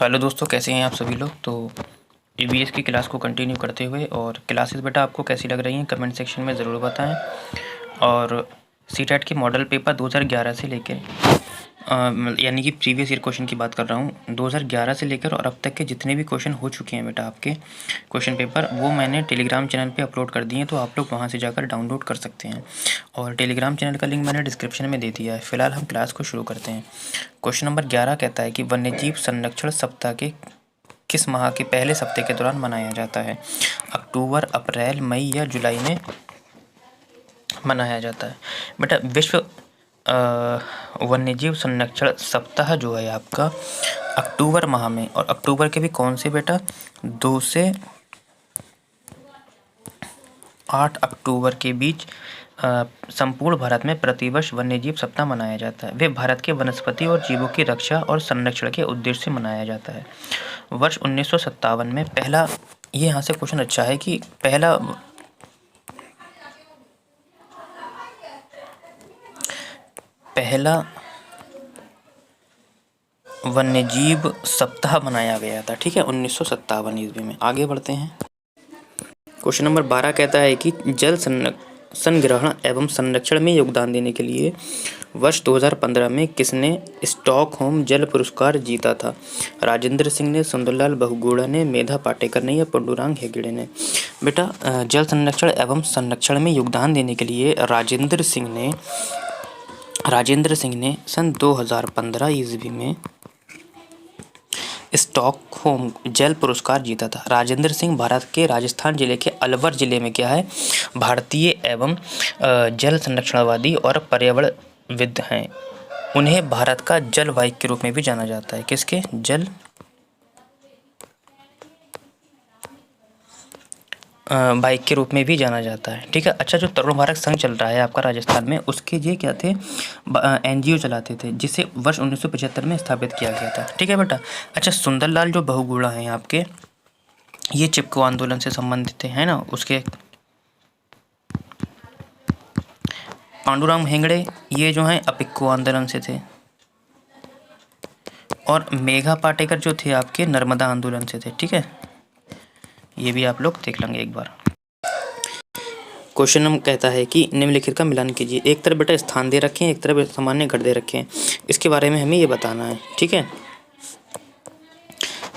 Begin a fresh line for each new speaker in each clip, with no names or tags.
Hello दोस्तों, कैसे हैं आप सभी लोग। तो ईवीएस की क्लास को कंटिन्यू करते हुए, और क्लासेस बेटा आपको कैसी लग रही हैं कमेंट सेक्शन में ज़रूर बताएं। और सीटेट के मॉडल पेपर 2011 से लेकर यानी कि प्रीवियस ईयर क्वेश्चन की बात कर रहा हूँ, 2011 से लेकर और अब तक के जितने भी क्वेश्चन हो चुके हैं बेटा आपके क्वेश्चन पेपर, वो मैंने टेलीग्राम चैनल पे अपलोड कर दिए हैं, तो आप लोग वहाँ से जाकर डाउनलोड कर सकते हैं। और टेलीग्राम चैनल का लिंक मैंने डिस्क्रिप्शन में दे दिया है। फिलहाल हम क्लास को शुरू करते हैं। क्वेश्चन नंबर 11 कहता है कि वन्यजीव संरक्षण सप्ताह के किस माह के पहले सप्ताह के दौरान मनाया जाता है। अक्टूबर, अप्रैल, मई या जुलाई में मनाया जाता है। बेटा विश्व वन्यजीव संरक्षण सप्ताह जो है आपका अक्टूबर माह में, और अक्टूबर के भी कौन से बेटा 2 से 8 अक्टूबर के बीच संपूर्ण भारत में प्रतिवर्ष वन्यजीव सप्ताह मनाया जाता है। वे भारत के वनस्पति और जीवों की रक्षा और संरक्षण के उद्देश्य से मनाया जाता है। वर्ष 1957 में पहला, ये यहाँ से क्वेश्चन अच्छा है कि पहला वन्यजीव सप्ताह मनाया गया था। ठीक है, 1957 ईस्वी में। आगे बढ़ते हैं। क्वेश्चन नंबर 12 कहता है कि जल संग्रहण एवं संरक्षण में योगदान देने के लिए वर्ष 2015 में किसने स्टॉकहोम जल पुरस्कार जीता था। राजेंद्र सिंह ने, सुंदरलाल बहुगुणा ने, मेधा पाटेकर ने या पांडुरंग हेगड़े ने। बेटा जल संरक्षण एवं संरक्षण में योगदान देने के लिए राजेंद्र सिंह ने सन 2015 ईस्वी में स्टॉकहोम जल पुरस्कार जीता था। राजेंद्र सिंह भारत के राजस्थान जिले के अलवर जिले में क्या है, भारतीय एवं जल संरक्षणवादी और पर्यावरणविद हैं। उन्हें भारत का जल वाहक के रूप में भी जाना जाता है। किसके? जल बाइक के रूप में भी जाना जाता है। ठीक है। अच्छा, जो तरुण भारत संघ चल रहा है आपका राजस्थान में, उसके ये क्या थे, एनजीओ चलाते थे, जिसे वर्ष 1975 में स्थापित किया गया था। ठीक है बेटा। अच्छा, सुंदरलाल जो बहुगुणा हैं आपके, ये चिपको आंदोलन से संबंधित है ना। उसके पांडुरंग हेगड़े ये जो हैं अपिक्को आंदोलन से थे, और मेघा पाटेकर जो थे आपके नर्मदा आंदोलन से थे। ठीक है, ये भी आप लोग देख लेंगे एक बार। क्वेश्चन नंबर कहता है कि निम्नलिखित का मिलान कीजिए। एक तरफ बेटा स्थान दे रखे हैं, एक तरफ सामान्य घट दे रखे हैं। इसके बारे में हमें ये बताना है। ठीक है।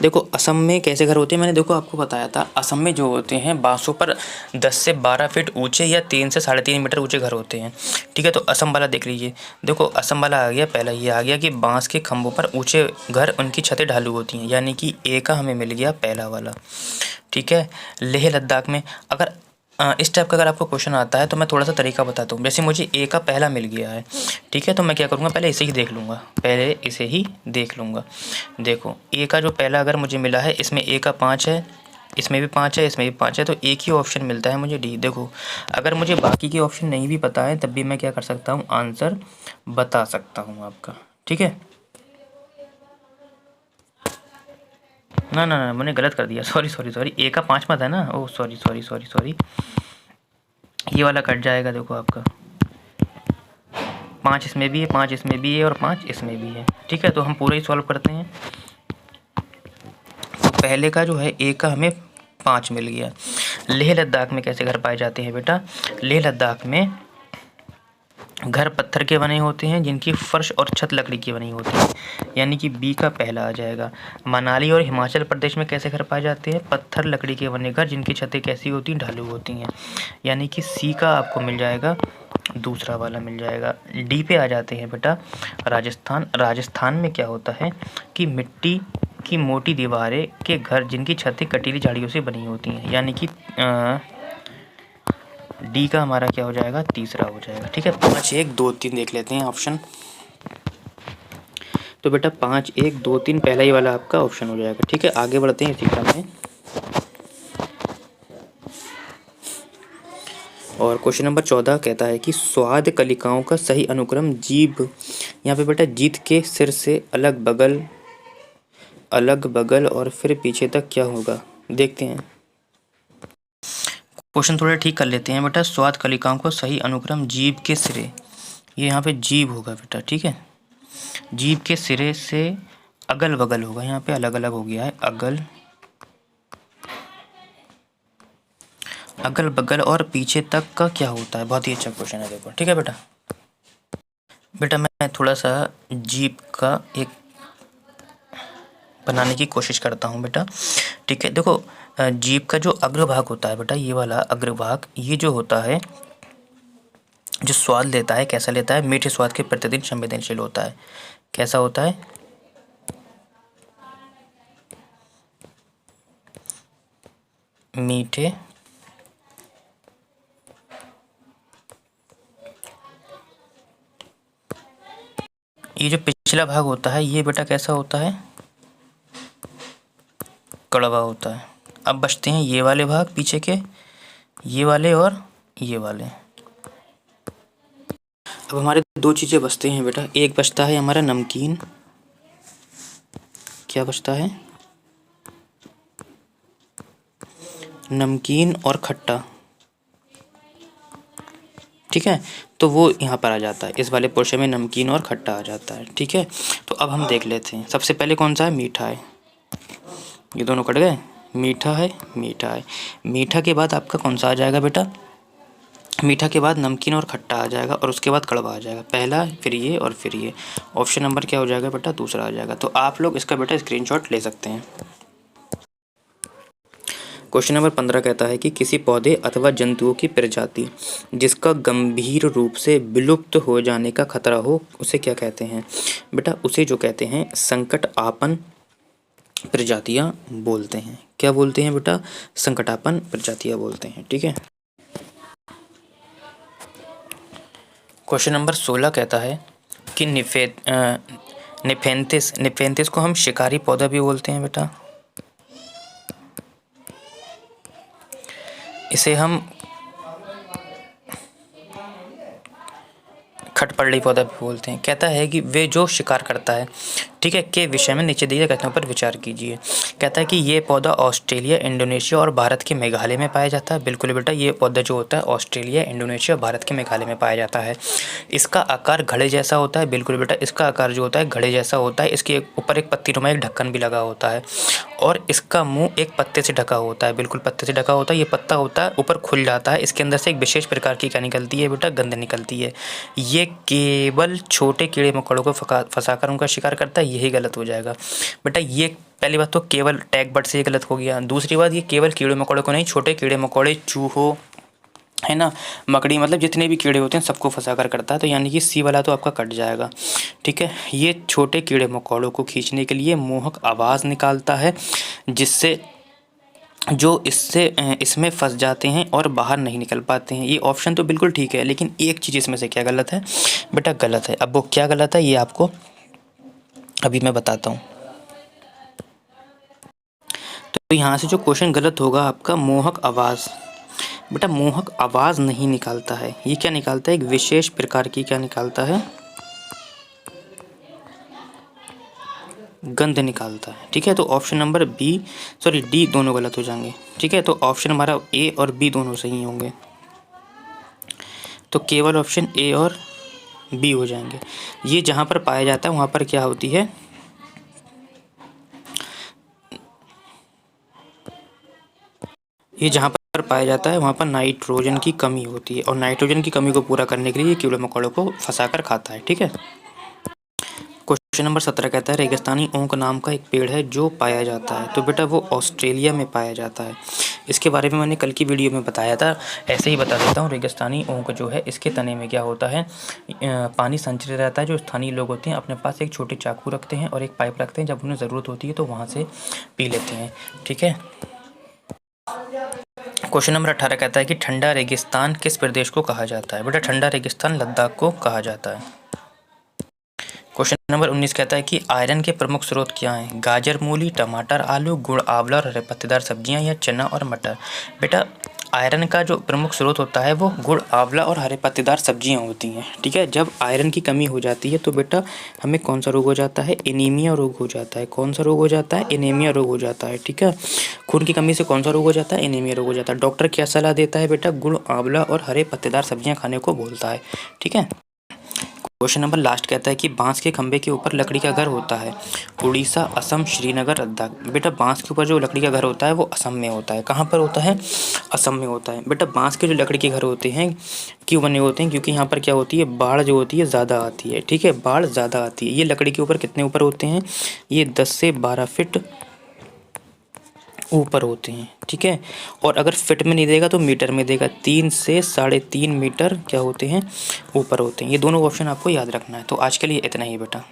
देखो असम में कैसे घर होते हैं, मैंने देखो आपको बताया था। असम में जो होते हैं बांसों पर 10 से 12 फीट ऊंचे या 3 से 3.5 मीटर ऊंचे घर होते हैं। ठीक है, तो असम वाला देख लीजिए। देखो असम वाला आ गया, पहला ये आ गया कि बांस के खंभों पर ऊंचे घर, उनकी छतें ढालू होती हैं, यानी कि ए का हमें मिल गया पहला वाला। ठीक है। लेह लद्दाख में अगर इस टाइप का अगर आपको क्वेश्चन आता है तो मैं थोड़ा सा तरीका बताता हूँ। जैसे मुझे ए का पहला मिल गया है, ठीक है, तो मैं क्या करूँगा, पहले इसे ही देख लूँगा। देखो ए का जो पहला अगर मुझे मिला है, इसमें ए का 5 है, इसमें भी 5 है, इसमें भी 5 है, तो एक ही ऑप्शन मिलता है मुझे डी। देखो अगर मुझे बाकी के ऑप्शन नहीं भी पता है, तब भी मैं क्या कर सकता हूँ, आंसर बता सकता हूँ आपका। ठीक है। ना मैंने गलत कर दिया, सॉरी। ए का 5 मत है ना, ओह सॉरी। ये वाला कट जाएगा। देखो आपका 5 इसमें भी है, 5 इसमें भी है और 5 इसमें भी है। ठीक है, तो हम पूरा ही सॉल्व करते हैं। तो पहले का जो है ए का हमें 5 मिल गया। लेह लद्दाख में कैसे घर पाए जाते हैं बेटा, लेह लद्दाख में घर पत्थर के बने होते हैं, जिनकी फर्श और छत लकड़ी की बनी होती है, यानी कि बी का पहला आ जाएगा। मनाली और हिमाचल प्रदेश में कैसे घर पाए जाते हैं, पत्थर लकड़ी के बने घर, जिनकी छतें कैसी होती हैं, ढालू होती हैं, यानी कि सी का आपको मिल जाएगा, दूसरा वाला मिल जाएगा। डी पे आ जाते हैं बेटा, राजस्थान में क्या होता है कि मिट्टी की मोटी दीवारें के घर, जिनकी छतें कटीली झाड़ियों से बनी होती हैं, यानी कि डी का हमारा क्या हो जाएगा, तीसरा हो जाएगा। ठीक है। 5 1 2 3 देख लेते हैं ऑप्शन। तो बेटा 5 1 2 3 पहला ही वाला आपका ऑप्शन हो जाएगा। ठीक है, आगे बढ़ते हैं इसी क्रम में। और क्वेश्चन नंबर 14 कहता है कि स्वाद कलिकाओं का सही अनुक्रम जीभ, यहाँ पे बेटा जीत के सिर से अलग बगल और फिर पीछे तक क्या होगा, देखते हैं। क्वेश्चन थोड़ा ठीक कर लेते हैं बेटा। स्वाद कलिकाओं को सही अनुक्रम जीभ के सिरे, ये यहाँ पे जीभ होगा बेटा। ठीक है, जीभ के सिरे से अगल बगल होगा, यहाँ पे अलग अलग हो गया है, अगल बगल और पीछे तक का क्या होता है। बहुत ही अच्छा क्वेश्चन है, देखो ठीक है बेटा। बेटा मैं थोड़ा सा जीप का एक बनाने की कोशिश करता हूँ बेटा, ठीक है। देखो जीप का जो अग्रभाग होता है बेटा, ये वाला अग्रभाग, ये जो होता है, जो स्वाद लेता है, कैसा लेता है, मीठे स्वाद के प्रतिदिन संवेदनशील होता है। कैसा होता है, मीठे ये जो पिछला भाग होता है, ये बेटा कैसा होता है, कड़वा होता है। अब बचते हैं ये वाले भाग पीछे के, ये वाले और ये वाले। अब हमारे दो चीज़ें बचते हैं बेटा, एक बचता है हमारा नमकीन, क्या बचता है, नमकीन और खट्टा, ठीक है। तो वो यहाँ पर आ जाता है, इस वाले पोर्शन में नमकीन और खट्टा आ जाता है, ठीक है। तो अब हम देख लेते हैं, सबसे पहले कौन सा है, मीठा है, ये दोनों कट गए, मीठा है, मीठा है। मीठा के बाद आपका कौन सा आ जाएगा बेटा, मीठा के बाद नमकीन और खट्टा आ जाएगा, और उसके बाद कड़वा आ जाएगा, पहला फिर ये और फिर ये। ऑप्शन नंबर क्या हो जाएगा बेटा, दूसरा आ जाएगा। तो आप लोग इसका बेटा स्क्रीनशॉट ले सकते हैं। क्वेश्चन नंबर 15 कहता है कि किसी पौधे अथवा जंतुओं की प्रजाति जिसका गंभीर रूप से विलुप्त हो जाने का खतरा हो, उसे क्या कहते हैं। बेटा उसे जो कहते हैं संकट आपन्न प्रजातियां बोलते हैं। क्या बोलते हैं बेटा, संकटापन्न प्रजातियां बोलते हैं, ठीक है। क्वेश्चन नंबर 16 कहता है कि निफेंथिस को हम शिकारी पौधा भी बोलते हैं बेटा, इसे हम खटपरली पौधा भी बोलते हैं। कहता है कि वे जो शिकार करता है, ठीक है, के विषय में नीचे दिए कथनों पर विचार कीजिए। कहता है कि ये पौधा ऑस्ट्रेलिया, इंडोनेशिया और भारत के मेघालय में पाया जाता है। बिल्कुल बेटा, ये पौधा जो होता है ऑस्ट्रेलिया, इंडोनेशिया, भारत के मेघालय में पाया जाता है। इसका आकार घड़े जैसा होता है। बिल्कुल बेटा, इसका आकार जो होता है घड़े जैसा होता है। इसके ऊपर एक पत्तीनुमा एक ढक्कन भी लगा होता है, और इसका मुंह एक पत्ते से ढका होता है। बिल्कुल पत्ते से ढका होता है। ये पत्ता होता है ऊपर खुल जाता है। इसके अंदर से एक विशेष प्रकार की क्या निकलती है बेटा, गंध निकलती है। ये केवल छोटे कीड़े मकोड़ों को फंसाकर उनका शिकार करता है, यही गलत हो जाएगा बेटा। ये पहली बात तो केवल टैग बर्ड से ये गलत हो गया। दूसरी बात, ये केवल कीड़े मकोड़ों को नहीं, छोटे कीड़े मकोड़े, चूहों, है ना, मकड़ी, मतलब जितने भी कीड़े होते हैं सबको फंसा कर करता है। तो यानी कि सी वाला तो आपका कट जाएगा, ठीक है। ये छोटे कीड़े मकोड़ों को खींचने के लिए मोहक आवाज़ निकालता है, जिससे जो इसमें फंस जाते हैं और बाहर नहीं निकल पाते हैं। ये ऑप्शन तो बिल्कुल ठीक है, लेकिन एक चीज़ इसमें से क्या गलत है बेटा, गलत है। अब वो क्या गलत है ये आपको अभी मैं बताता हूँ। तो यहाँ से जो क्वेश्चन गलत होगा आपका, मोहक आवाज़। बेटा मोहक आवाज़ नहीं निकालता है, ये क्या निकालता है, एक विशेष प्रकार की क्या निकालता है, गंध निकालता है, ठीक है। तो ऑप्शन नंबर डी दोनों गलत हो जाएंगे, ठीक है। तो ऑप्शन हमारा ए और बी दोनों सही होंगे, तो केवल ऑप्शन ए और बी हो जाएंगे। ये जहाँ पर पाया जाता है वहाँ पर क्या होती है, ये जहाँ पर पाया जाता है वहाँ पर नाइट्रोजन की कमी होती है, और नाइट्रोजन की कमी को पूरा करने के लिए ये कीड़े मकोड़ों को फंसाकर खाता है, ठीक है। क्वेश्चन नंबर 17 कहता है रेगिस्तानी ओक नाम का एक पेड़ है जो पाया जाता है। तो बेटा वो ऑस्ट्रेलिया में पाया जाता है। इसके बारे में मैंने कल की वीडियो में बताया था, ऐसे ही बता देता हूँ। रेगिस्तानी ओक जो है, इसके तने में क्या होता है, पानी संचित रहता है। जो स्थानीय लोग होते हैं अपने पास एक छोटी चाकू रखते हैं और एक पाइप रखते हैं, जब उन्हें ज़रूरत होती है तो वहाँ से पी लेते हैं, ठीक है। क्वेश्चन नंबर 18 कहता है कि ठंडा रेगिस्तान किस प्रदेश को कहा जाता है। बेटा ठंडा रेगिस्तान लद्दाख को कहा जाता है। क्वेश्चन नंबर 19 कहता है कि आयरन के प्रमुख स्रोत क्या हैं। गाजर, मूली, टमाटर, आलू, गुड़, आंवला और हरे पत्तेदार सब्जियां, या चना और मटर। बेटा आयरन का जो प्रमुख स्रोत होता है वो गुड़, आंवला और हरे पत्तेदार सब्जियां होती हैं, ठीक है। जब आयरन की कमी हो जाती है तो बेटा हमें कौन सा रोग हो जाता है, एनीमिया रोग हो जाता है। कौन सा रोग हो जाता है, एनीमिया रोग हो जाता है, ठीक है। खून की कमी से कौन सा रोग हो जाता है, एनीमिया रोग हो जाता है। डॉक्टर क्या सलाह देता है बेटा, गुड़, आंवला और हरे पत्तेदार सब्जियाँ खाने को बोलता है, ठीक है। क्वेश्चन नंबर लास्ट कहता है कि बांस के खंभे के ऊपर लकड़ी का घर होता है, उड़ीसा, असम, श्रीनगर, लद्दाख। बेटा बांस के ऊपर जो लकड़ी का घर होता है वो असम में होता है। कहाँ पर होता है? असम में होता है। बेटा बांस के जो लकड़ी के घर होते हैं क्यों बने होते हैं? क्योंकि यहाँ पर क्या होती है, बाढ़ जो होती है ज़्यादा आती है। ठीक है, बाढ़ ज़्यादा आती है। ये लकड़ी के ऊपर कितने ऊपर होते हैं? ये 10 से 12 फीट ऊपर होते हैं। ठीक है, और अगर फिट में नहीं देगा तो मीटर में देगा। 3 से 3.5 मीटर क्या होते हैं? ऊपर होते हैं। ये दोनों ऑप्शन आपको याद रखना है। तो आज के लिए इतना ही बेटा।